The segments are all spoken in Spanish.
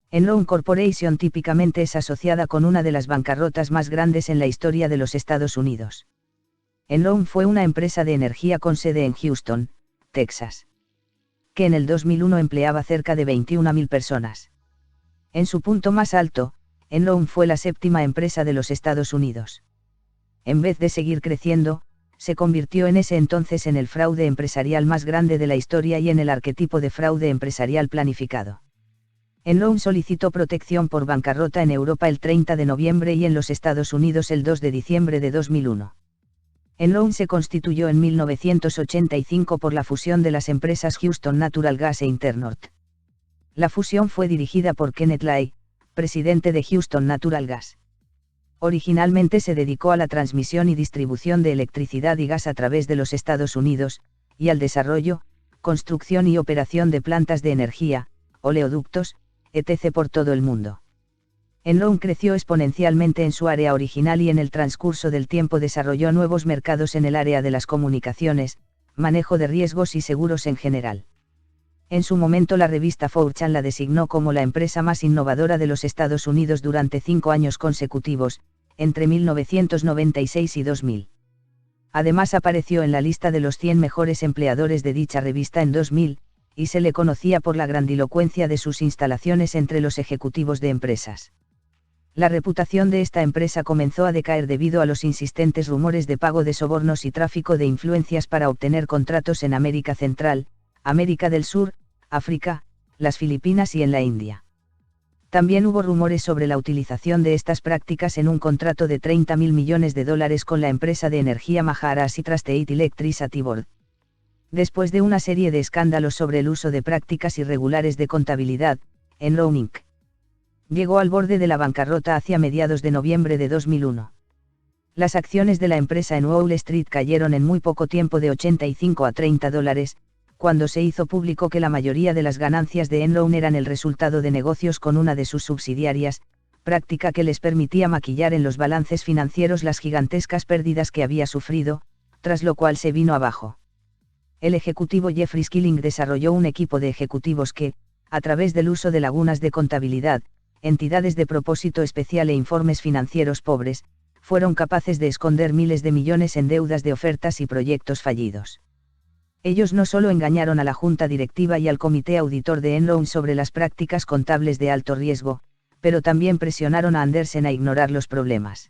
Enron Corporation típicamente es asociada con una de las bancarrotas más grandes en la historia de los Estados Unidos. Enron fue una empresa de energía con sede en Houston, Texas, que en el 2001 empleaba cerca de 21.000 personas. En su punto más alto, Enron fue la séptima empresa de los Estados Unidos. En vez de seguir creciendo, se convirtió en ese entonces en el fraude empresarial más grande de la historia y en el arquetipo de fraude empresarial planificado. Enron solicitó protección por bancarrota en Europa el 30 de noviembre y en los Estados Unidos el 2 de diciembre de 2001. Enron se constituyó en 1985 por la fusión de las empresas Houston Natural Gas e Internort. La fusión fue dirigida por Kenneth Lay, presidente de Houston Natural Gas. Originalmente se dedicó a la transmisión y distribución de electricidad y gas a través de los Estados Unidos, y al desarrollo, construcción y operación de plantas de energía, oleoductos, etc. por todo el mundo. Enron creció exponencialmente en su área original y en el transcurso del tiempo desarrolló nuevos mercados en el área de las comunicaciones, manejo de riesgos y seguros en general. En su momento la revista Fortune la designó como la empresa más innovadora de los Estados Unidos durante 5 años consecutivos, entre 1996 y 2000. Además apareció en la lista de los 100 mejores empleadores de dicha revista en 2000, y se le conocía por la grandilocuencia de sus instalaciones entre los ejecutivos de empresas. La reputación de esta empresa comenzó a decaer debido a los insistentes rumores de pago de sobornos y tráfico de influencias para obtener contratos en América Central, América del Sur, África, las Filipinas y en la India. También hubo rumores sobre la utilización de estas prácticas en un contrato de $30.000 millones con la empresa de energía Maharashtra State Electricity Board. Después de una serie de escándalos sobre el uso de prácticas irregulares de contabilidad, Enron Inc. llegó al borde de la bancarrota hacia mediados de noviembre de 2001. Las acciones de la empresa en Wall Street cayeron en muy poco tiempo de $85 a $30, cuando se hizo público que la mayoría de las ganancias de Enron eran el resultado de negocios con una de sus subsidiarias, práctica que les permitía maquillar en los balances financieros las gigantescas pérdidas que había sufrido, tras lo cual se vino abajo. El ejecutivo Jeffrey Skilling desarrolló un equipo de ejecutivos que, a través del uso de lagunas de contabilidad, entidades de propósito especial e informes financieros pobres, fueron capaces de esconder miles de millones en deudas de ofertas y proyectos fallidos. Ellos no solo engañaron a la junta directiva y al comité auditor de Enron sobre las prácticas contables de alto riesgo, pero también presionaron a Andersen a ignorar los problemas.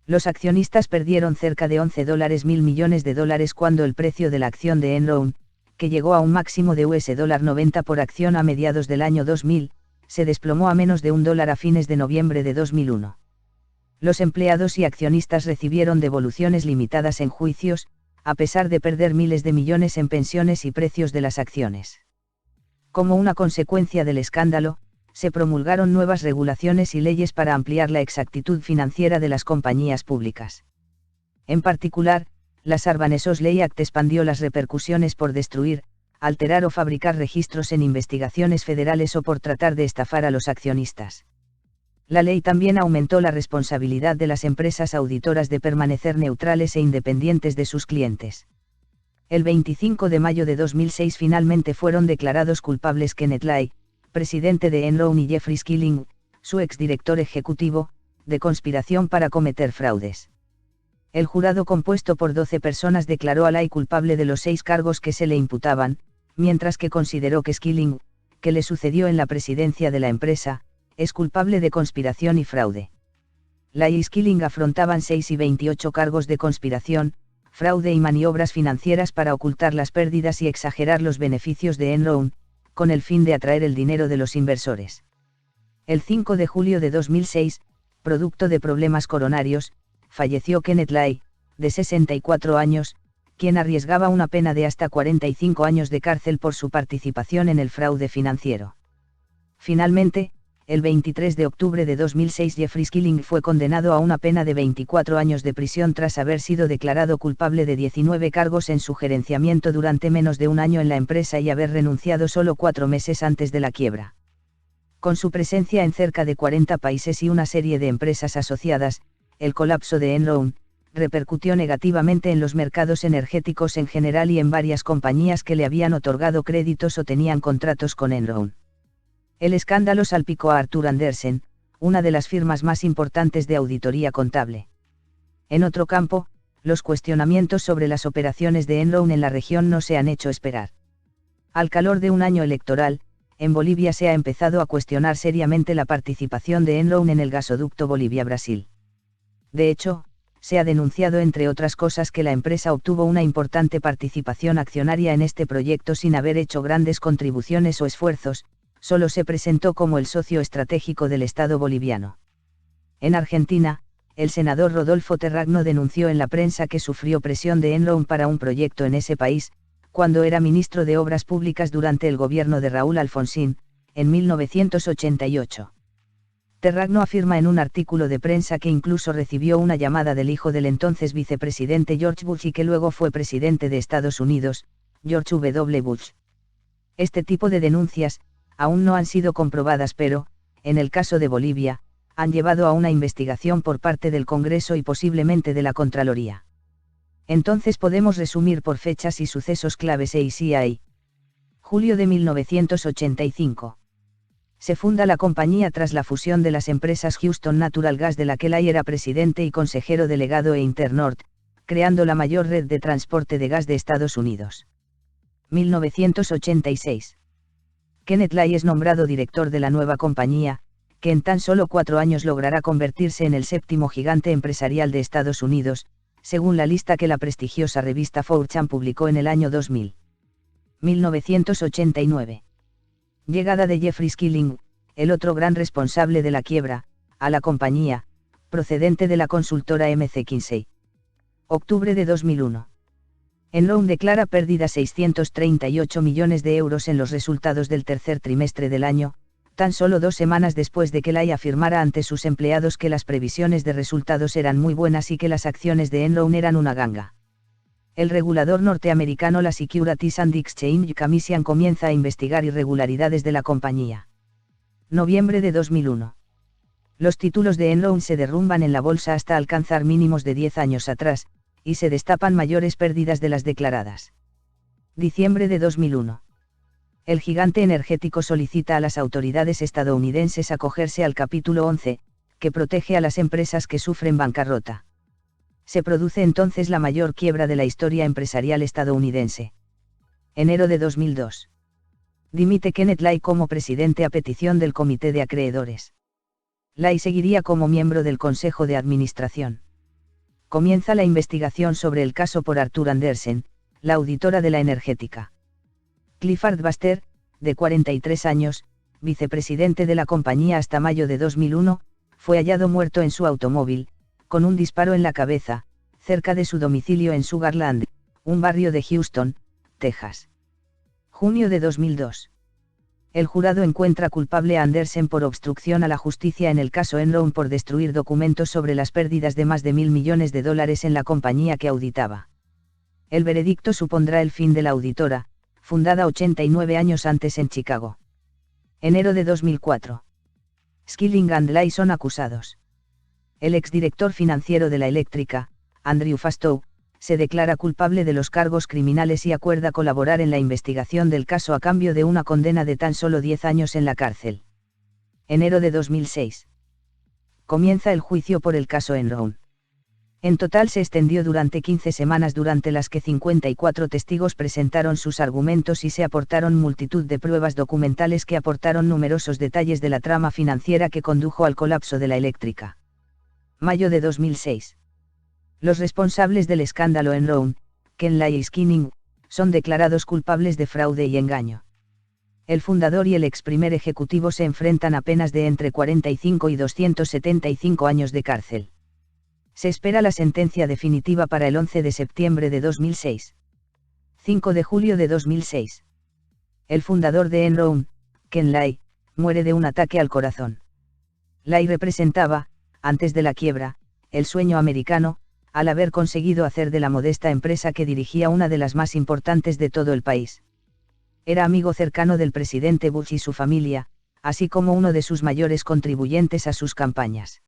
Los accionistas perdieron cerca de $11.000 millones cuando el precio de la acción de Enron, que llegó a un máximo de $90 por acción a mediados del año 2000, se desplomó a menos de $1 a fines de noviembre de 2001. Los empleados y accionistas recibieron devoluciones limitadas en juicios, a pesar de perder miles de millones en pensiones y precios de las acciones. Como una consecuencia del escándalo, se promulgaron nuevas regulaciones y leyes para ampliar la exactitud financiera de las compañías públicas. En particular, la Sarbanes-Oxley Act expandió las repercusiones por destruir, alterar o fabricar registros en investigaciones federales o por tratar de estafar a los accionistas. La ley también aumentó la responsabilidad de las empresas auditoras de permanecer neutrales e independientes de sus clientes. El 25 de mayo de 2006 finalmente fueron declarados culpables Kenneth Lay, presidente de Enron, y Jeffrey Skilling, su exdirector ejecutivo, de conspiración para cometer fraudes. El jurado compuesto por 12 personas declaró a Lay culpable de los 6 cargos que se le imputaban, mientras que consideró que Skilling, que le sucedió en la presidencia de la empresa, es culpable de conspiración y fraude. Lay y Skilling afrontaban 6 y 28 cargos de conspiración, fraude y maniobras financieras para ocultar las pérdidas y exagerar los beneficios de Enron, con el fin de atraer el dinero de los inversores. El 5 de julio de 2006, producto de problemas coronarios, falleció Kenneth Lay, de 64 años, quien arriesgaba una pena de hasta 45 años de cárcel por su participación en el fraude financiero. Finalmente, el 23 de octubre de 2006 Jeffrey Skilling fue condenado a una pena de 24 años de prisión tras haber sido declarado culpable de 19 cargos en su gerenciamiento durante menos de un año en la empresa y haber renunciado solo 4 meses antes de la quiebra. Con su presencia en cerca de 40 países y una serie de empresas asociadas, el colapso de Enron repercutió negativamente en los mercados energéticos en general y en varias compañías que le habían otorgado créditos o tenían contratos con Enron. El escándalo salpicó a Arthur Andersen, una de las firmas más importantes de auditoría contable. En otro campo, los cuestionamientos sobre las operaciones de Enron en la región no se han hecho esperar. Al calor de un año electoral, en Bolivia se ha empezado a cuestionar seriamente la participación de Enron en el gasoducto Bolivia-Brasil. De hecho, se ha denunciado entre otras cosas que la empresa obtuvo una importante participación accionaria en este proyecto sin haber hecho grandes contribuciones o esfuerzos, solo se presentó como el socio estratégico del Estado boliviano. En Argentina, el senador Rodolfo Terragno denunció en la prensa que sufrió presión de Enron para un proyecto en ese país, cuando era ministro de Obras Públicas durante el gobierno de Raúl Alfonsín, en 1988. Terragno afirma en un artículo de prensa que incluso recibió una llamada del hijo del entonces vicepresidente George Bush y que luego fue presidente de Estados Unidos, George W. Bush. Este tipo de denuncias, aún no han sido comprobadas pero, en el caso de Bolivia, han llevado a una investigación por parte del Congreso y posiblemente de la Contraloría. Entonces podemos resumir por fechas y sucesos claves EICI. Julio de 1985. Se funda la compañía tras la fusión de las empresas Houston Natural Gas de la que Lai era presidente y consejero delegado e Internord, creando la mayor red de transporte de gas de Estados Unidos. 1986. Kenneth Lai es nombrado director de la nueva compañía, que en tan solo 4 años logrará convertirse en el 7º gigante empresarial de Estados Unidos, según la lista que la prestigiosa revista Fortune publicó en el año 2000. 1989. Llegada de Jeffrey Skilling, el otro gran responsable de la quiebra, a la compañía, procedente de la consultora McKinsey. Octubre de 2001. Enron declara pérdida 638 millones de euros en los resultados del tercer trimestre del año, tan solo 2 semanas después de que Lai afirmara ante sus empleados que las previsiones de resultados eran muy buenas y que las acciones de Enron eran una ganga. El regulador norteamericano la Securities and Exchange Commission comienza a investigar irregularidades de la compañía. Noviembre de 2001. Los títulos de Enron se derrumban en la bolsa hasta alcanzar mínimos de 10 años atrás, y se destapan mayores pérdidas de las declaradas. Diciembre de 2001. El gigante energético solicita a las autoridades estadounidenses acogerse al capítulo 11, que protege a las empresas que sufren bancarrota. Se produce entonces la mayor quiebra de la historia empresarial estadounidense. Enero de 2002. Dimite Kenneth Lai como presidente a petición del comité de acreedores. Lai seguiría como miembro del Consejo de Administración. Comienza la investigación sobre el caso por Arthur Andersen, la auditora de la energética. Clifford Buster, de 43 años, vicepresidente de la compañía hasta mayo de 2001, fue hallado muerto en su automóvil, con un disparo en la cabeza, cerca de su domicilio en Sugarland, un barrio de Houston, Texas. Junio de 2002. El jurado encuentra culpable a Andersen por obstrucción a la justicia en el caso Enron por destruir documentos sobre las pérdidas de más de $1.000 millones en la compañía que auditaba. El veredicto supondrá el fin de la auditora, fundada 89 años antes en Chicago. Enero de 2004. Skilling and Lai son acusados. El exdirector financiero de la eléctrica, Andrew Fastow, se declara culpable de los cargos criminales y acuerda colaborar en la investigación del caso a cambio de una condena de tan solo 10 años en la cárcel. Enero de 2006. Comienza el juicio por el caso Enron. En total se extendió durante 15 semanas durante las que 54 testigos presentaron sus argumentos y se aportaron multitud de pruebas documentales que aportaron numerosos detalles de la trama financiera que condujo al colapso de la eléctrica. Mayo de 2006. Los responsables del escándalo Enron, Ken Lai y Skilling, son declarados culpables de fraude y engaño. El fundador y el ex primer ejecutivo se enfrentan a penas de entre 45 y 275 años de cárcel. Se espera la sentencia definitiva para el 11 de septiembre de 2006. 5 de julio de 2006. El fundador de Enron, Ken Lai, muere de un ataque al corazón. Lai representaba, antes de la quiebra, el sueño americano, al haber conseguido hacer de la modesta empresa que dirigía una de las más importantes de todo el país. Era amigo cercano del presidente Bush y su familia, así como uno de sus mayores contribuyentes a sus campañas.